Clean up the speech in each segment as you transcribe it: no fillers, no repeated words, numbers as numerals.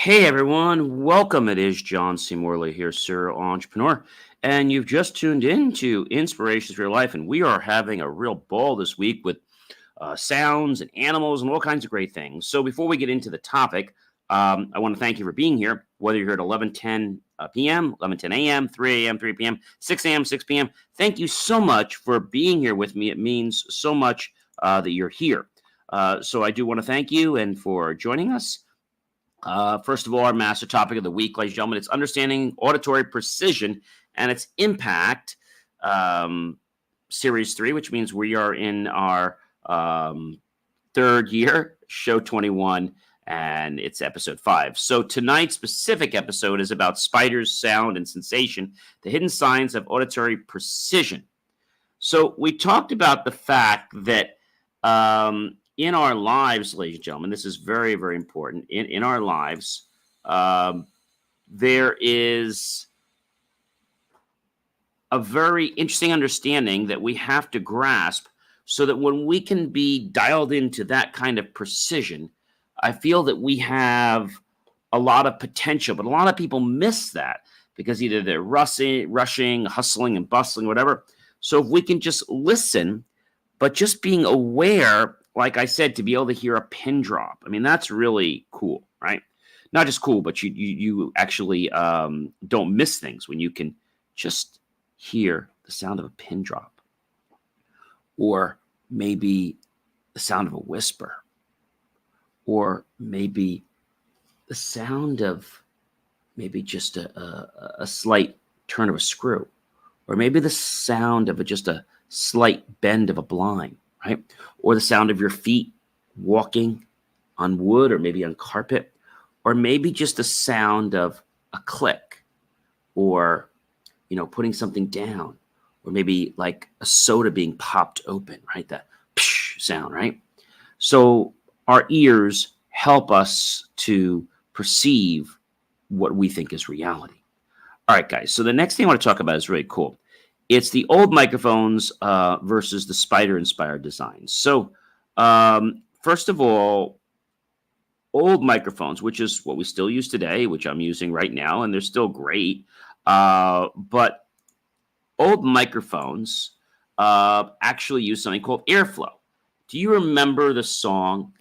Hey everyone, welcome. It is John C. Morley here, serial entrepreneur, and you've just tuned in to Inspirations for Your Life, and we are having a real ball this week with sounds and animals and all kinds of great things. So before we get into the topic, I want to thank you for being here, whether you're here at 11:10 p.m., 11:10 a.m., 3 a.m., 3 p.m., 6 a.m., 6 p.m. Thank you so much for being here with me. It means so much that you're here. So I do want to thank you and for joining us. First of all, our master topic of the week, ladies and gentlemen, it's understanding auditory precision and its impact. Series 3, which means we are in our third year, show 21, and it's episode 5. So tonight's specific episode is about spiders, sound, and sensation, the hidden science of auditory precision. So we talked about the fact that in our lives, ladies and gentlemen, this is very, very important. In our lives, there is a very interesting understanding that we have to grasp so that when we can be dialed into that kind of precision, I feel that we have a lot of potential. But a lot of people miss that because either they're rushing, hustling, and bustling, whatever. So if we can just listen, but just being aware, like I said, to be able to hear a pin drop. I mean, that's really cool, right? Not just cool, but you actually don't miss things when you can just hear the sound of a pin drop, or maybe the sound of a whisper, or maybe the sound of maybe just a slight turn of a screw, or maybe the sound of just a slight bend of a blind, right? Or the sound of your feet walking on wood or maybe on carpet, or maybe just the sound of a click, or, putting something down, or maybe like a soda being popped open, right? That psh sound, right? So our ears help us to perceive what we think is reality. All right, guys. So the next thing I want to talk about is really cool. It's the old microphones versus the spider-inspired designs. So first of all, old microphones, which is what we still use today, which I'm using right now, and they're still great. But old microphones actually use something called airflow. Do you remember the song,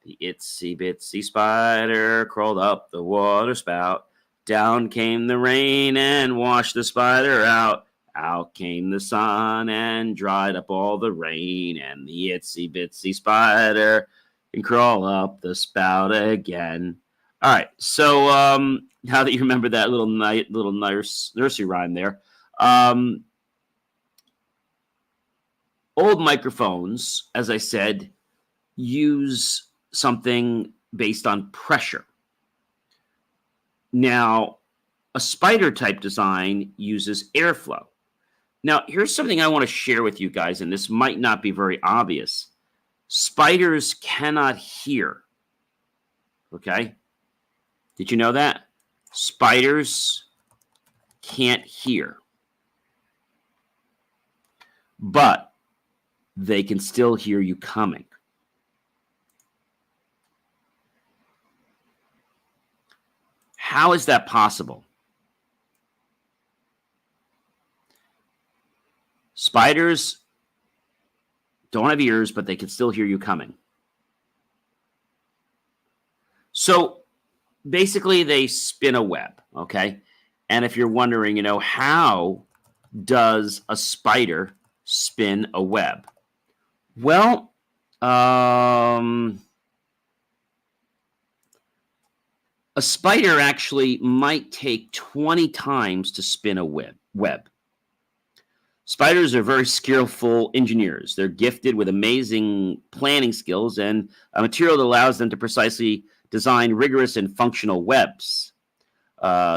"The itsy bitsy spider crawled up the water spout. Down came the rain and washed the spider out. Out came the sun and dried up all the rain, and the itsy bitsy spider can crawl up the spout again." All right, so now that you remember that little nursery rhyme there, old microphones, as I said, use something based on pressure. Now, a spider type design uses airflow. Now, here's something I want to share with you guys, and this might not be very obvious. Spiders cannot hear. Okay? Did you know that? Spiders can't hear. But they can still hear you coming. How is that possible? Spiders don't have ears, but they can still hear you coming. So basically, they spin a web, okay? And if you're wondering, how does a spider spin a web? Well, a spider actually might take 20 times to spin a web. Spiders are very skillful engineers. They're gifted with amazing planning skills and a material that allows them to precisely design rigorous and functional webs.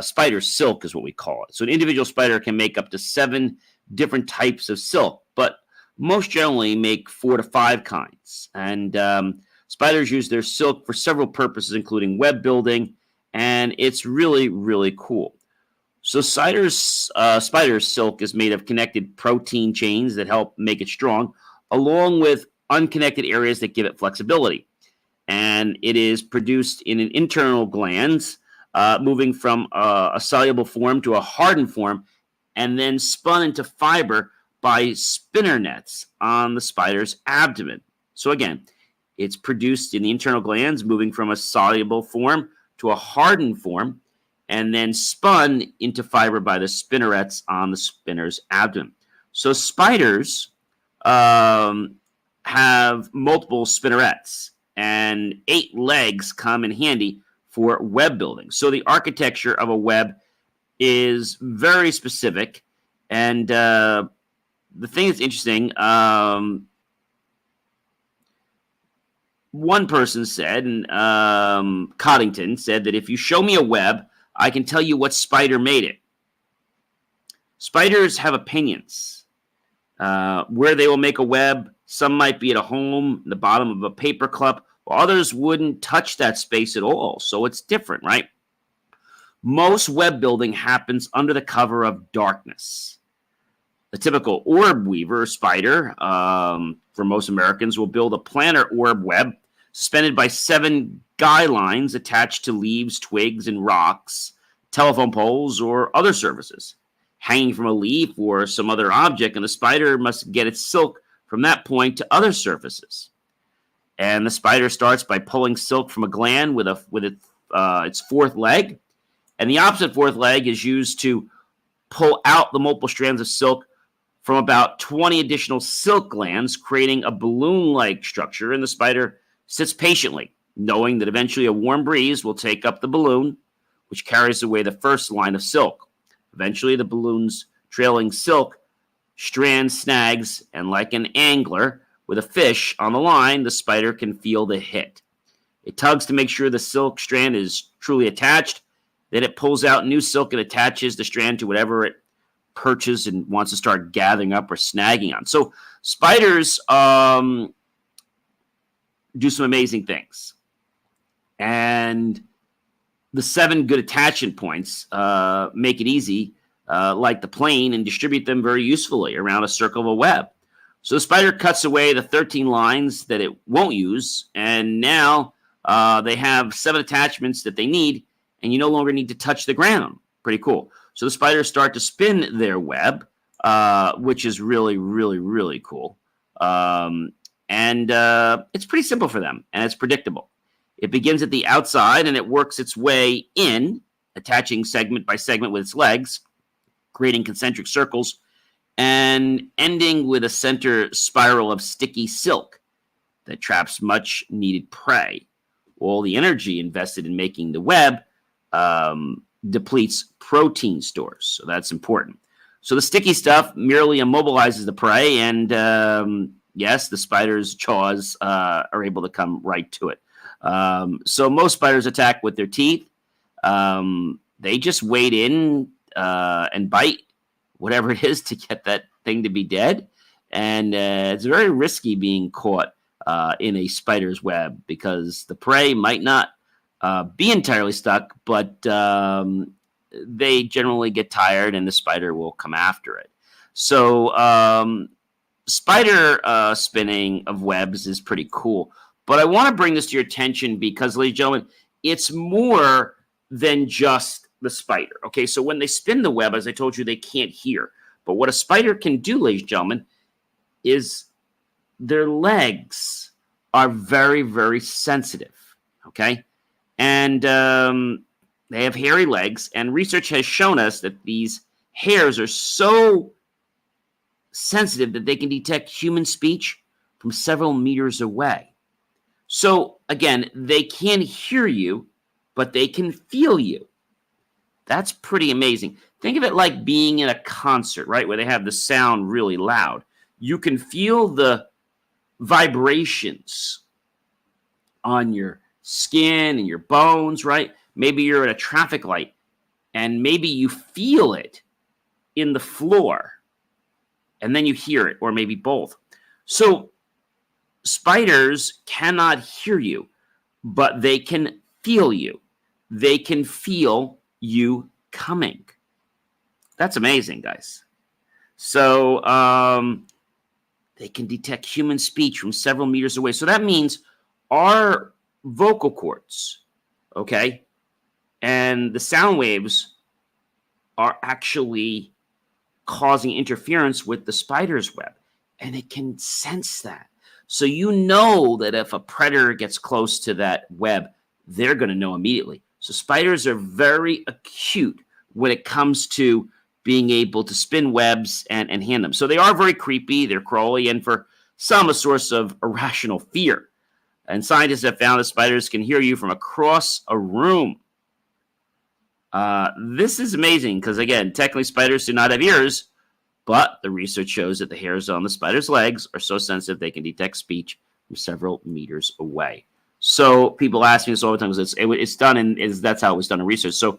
Spider silk is what we call it. So an individual spider can make up to 7 different types of silk, but most generally make 4 to 5 kinds. And spiders use their silk for several purposes, including web building, and it's really, really cool. So spider's silk is made of connected protein chains that help make it strong, along with unconnected areas that give it flexibility. And it is produced in an internal glands moving from a soluble form to a hardened form, and then spun into fiber by spinner nets on the spider's abdomen. So again, it's produced in the internal glands, moving from a soluble form to a hardened form, and then spun into fiber by the spinnerets on the spinner's abdomen. So spiders have multiple spinnerets, and 8 legs come in handy for web building. So the architecture of a web is very specific, and the thing that's interesting, one person said, and Coddington said, that if you show me a web, I can tell you what spider made it. Spiders have opinions. Where they will make a web, some might be at a home, the bottom of a paper cup, while others wouldn't touch that space at all. So it's different, right? Most web building happens under the cover of darkness. The typical orb weaver or spider, for most Americans, will build a planar orb web suspended by 7 guy lines attached to leaves, twigs, and rocks, telephone poles, or other surfaces. Hanging from a leaf or some other object, and the spider must get its silk from that point to other surfaces. And the spider starts by pulling silk from a gland with its fourth leg, and the opposite fourth leg is used to pull out the multiple strands of silk from about 20 additional silk glands, creating a balloon-like structure, and the spider sits patiently, knowing that eventually a warm breeze will take up the balloon, which carries away the first line of silk. Eventually, the balloon's trailing silk strand snags, and like an angler with a fish on the line, the spider can feel the hit. It tugs to make sure the silk strand is truly attached. Then it pulls out new silk and attaches the strand to whatever it perches and wants to start gathering up or snagging on. So spiders do some amazing things. And the 7 good attachment points make it easy, like the plane, and distribute them very usefully around a circle of a web. So the spider cuts away the 13 lines that it won't use, and now they have 7 attachments that they need, and you no longer need to touch the ground. Pretty cool. So the spiders start to spin their web, which is really, really, really cool. And it's pretty simple for them, and it's predictable. It begins at the outside, and it works its way in, attaching segment by segment with its legs, creating concentric circles, and ending with a center spiral of sticky silk that traps much needed prey. All the energy invested in making the web depletes protein stores, so that's important. So the sticky stuff merely immobilizes the prey, and yes, the spider's jaws are able to come right to it. So most spiders attack with their teeth. They just wade in and bite whatever it is to get that thing to be dead. And it's very risky being caught in a spider's web, because the prey might not be entirely stuck, but they generally get tired and the spider will come after it. So spider spinning of webs is pretty cool. But I want to bring this to your attention because, ladies and gentlemen, it's more than just the spider. Okay, so when they spin the web, as I told you, they can't hear. But what a spider can do, ladies and gentlemen, is their legs are very, very sensitive. Okay? And they have hairy legs, and research has shown us that these hairs are so sensitive that they can detect human speech from several meters away. So, again, they can hear you, but they can feel you. That's pretty amazing. Think of it like being in a concert, right, where they have the sound really loud. You can feel the vibrations on your skin and your bones, right? Maybe you're at a traffic light, and maybe you feel it in the floor, and then you hear it, or maybe both. So spiders cannot hear you, but they can feel you. They can feel you coming. That's amazing, guys. So they can detect human speech from several meters away. So that means our vocal cords, okay, And the sound waves are actually causing interference with the spider's web, and it can sense that. So you know that if a predator gets close to that web, they're going to know immediately. So spiders are very acute when it comes to being able to spin webs and hand them. So they are very creepy, they're crawly, and for some, a source of irrational fear. And scientists have found that spiders can hear you from across a room. This is amazing because, again, technically spiders do not have ears, but the research shows that the hairs on the spider's legs are so sensitive they can detect speech from several meters away. So people ask me this all the time because it's done, and that's how it was done in research. So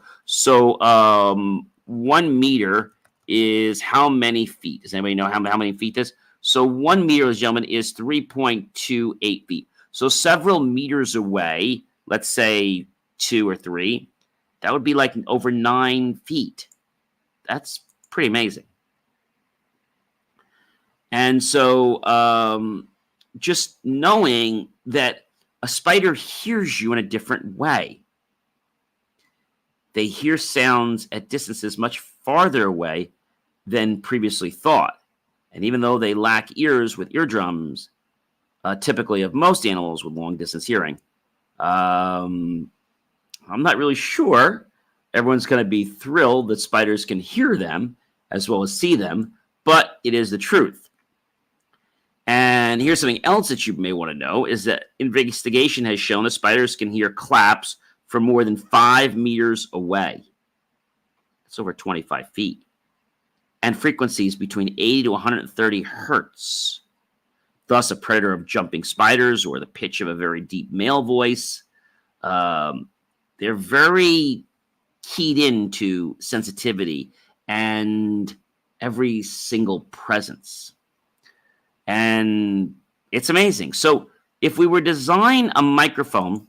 1 meter is how many feet? Does anybody know how many feet this? So 1 meter, ladies and gentlemen, is 3.28 feet. So several meters away, let's say 2 or 3, that would be like over 9 feet. That's pretty amazing. And so just knowing that a spider hears you in a different way. They hear sounds at distances much farther away than previously thought. And even though they lack ears with eardrums, typically of most animals with long-distance hearing, I'm not really sure everyone's going to be thrilled that spiders can hear them as well as see them, but it is the truth. And here's something else that you may want to know is that investigation has shown that spiders can hear claps from more than 5 meters away. That's over 25 feet. And frequencies between 80 to 130 hertz. Thus, a predator of jumping spiders or the pitch of a very deep male voice. They're very keyed into sensitivity and every single presence. And it's amazing. So if we were to design a microphone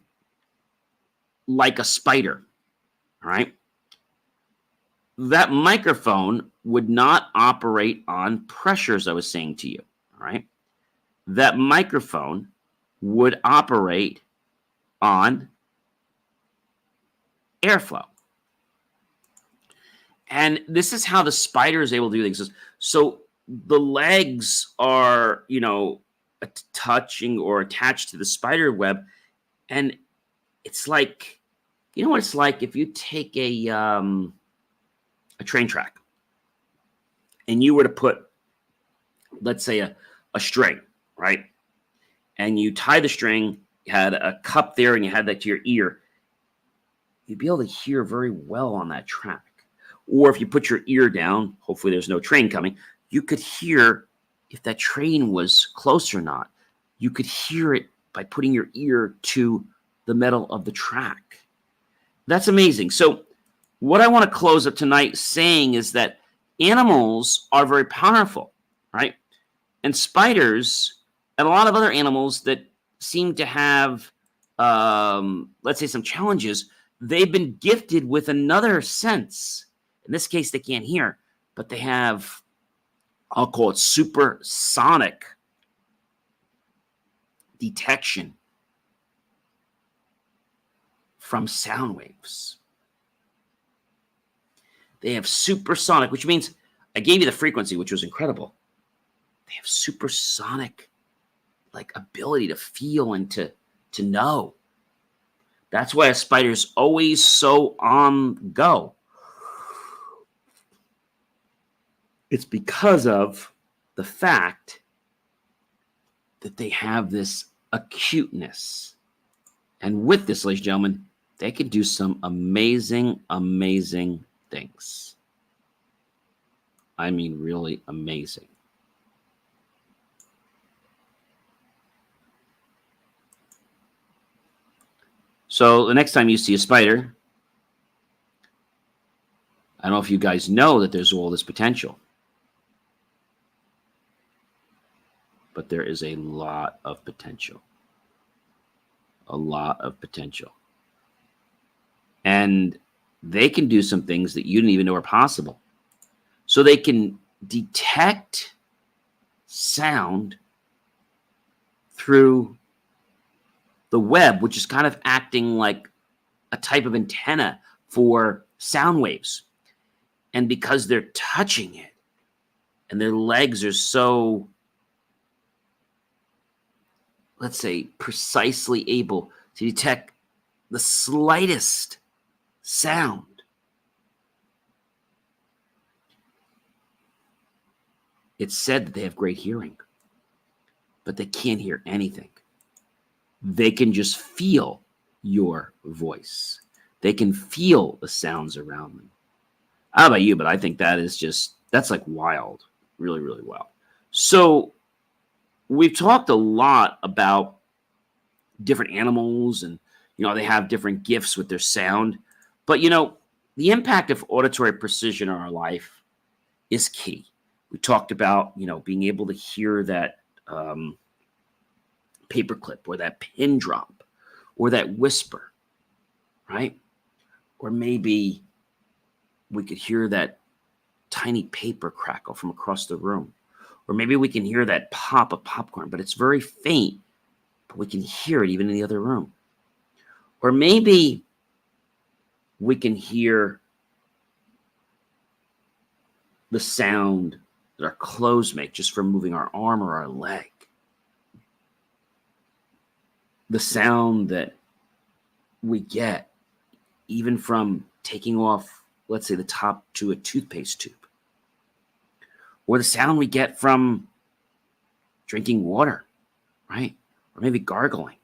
like a spider, all right, that microphone would not operate on pressure, as I was saying to you, all right? That microphone would operate on airflow. And this is how the spider is able to do things. So the legs are, touching or attached to the spider web. And it's like, you know what it's like if you take a train track and you were to put, let's say, a string, right? And you tie the string, you had a cup there, and you had that to your ear. You'd be able to hear very well on that track. Or if you put your ear down, hopefully there's no train coming, you could hear if that train was close or not. You could hear it by putting your ear to the metal of the track. That's amazing. So what I want to close up tonight saying is that animals are very powerful, right? And spiders and a lot of other animals that seem to have, let's say, some challenges, they've been gifted with another sense. In this case, they can't hear, but they have, I'll call it supersonic detection from sound waves. They have supersonic, which means I gave you the frequency, which was incredible. They have supersonic ability to feel and to know. That's why a spider's always so on go. It's because of the fact that they have this acuteness. And with this, ladies and gentlemen, they can do some amazing, amazing things. I mean, really amazing. So the next time you see a spider, I don't know if you guys know that there's all this potential. But there is a lot of potential. A lot of potential. And they can do some things that you didn't even know are possible. So they can detect sound through the web, which is kind of acting like a type of antenna for sound waves. And because they're touching it and their legs are so, let's say, precisely able to detect the slightest sound, it's said that they have great hearing, but they can't hear anything. They can just feel your voice. They can feel the sounds around them. I don't know about you, but I think that's like wild. Really, really wild. So we've talked a lot about different animals and, they have different gifts with their sound. But, the impact of auditory precision in our life is key. We talked about, being able to hear that paperclip or that pin drop or that whisper, right? Or maybe we could hear that tiny paper crackle from across the room. Or maybe we can hear that pop of popcorn, but it's very faint, but we can hear it even in the other room. Or maybe we can hear the sound that our clothes make just from moving our arm or our leg. The sound that we get even from taking off, let's say, the top to a toothpaste tube. Or the sound we get from drinking water, right? Or maybe gargling.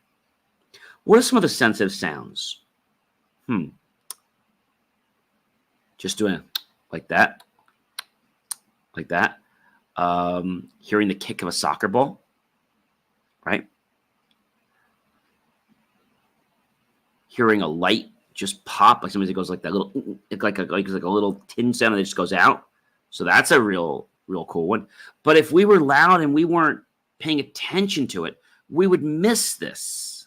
What are some of the sensitive sounds? Just doing it like that. Like that. Hearing the kick of a soccer ball, right? Hearing a light just pop, like sometimes it goes like that little, like a little tin sound that just goes out. So that's a real cool one. But if we were loud and we weren't paying attention to it, we would miss this.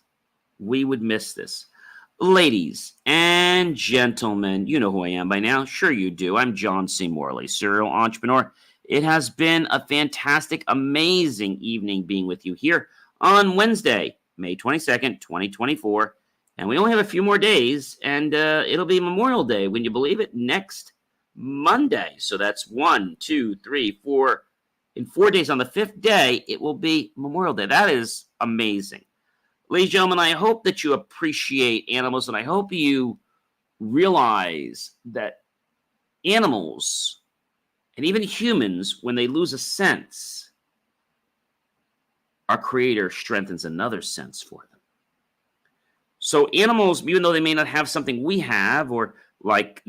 Ladies and gentlemen, you know who I am by now. Sure you do. I'm John C. Morley, serial entrepreneur. It has been a fantastic, amazing evening being with you here on Wednesday, May 22nd, 2024. And we only have a few more days, and it'll be Memorial Day, when you believe it, next Monday. So that's 1, 2, 3, 4. In 4 days, on the 5th day, it will be Memorial Day. That is amazing. Ladies and gentlemen, I hope that you appreciate animals, and I hope you realize that animals and even humans, when they lose a sense, our Creator strengthens another sense for them. So animals, even though they may not have something we have, or like,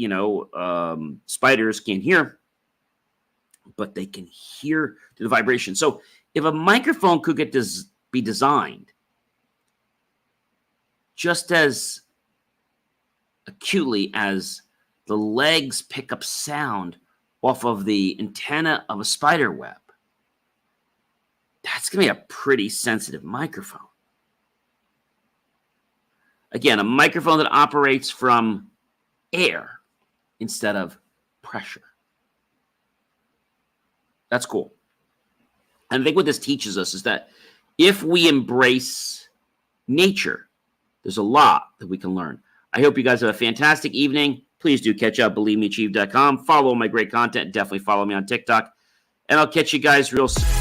spiders can't hear, but they can hear the vibration. So if a microphone could be designed just as acutely as the legs pick up sound off of the antenna of a spider web, that's going to be a pretty sensitive microphone. Again, a microphone that operates from air instead of pressure. That's cool. And I think what this teaches us is that if we embrace nature, there's a lot that we can learn. I hope you guys have a fantastic evening. Please do catch up, BelieveMeAchieve.com. Follow my great content. Definitely follow me on TikTok. And I'll catch you guys real soon.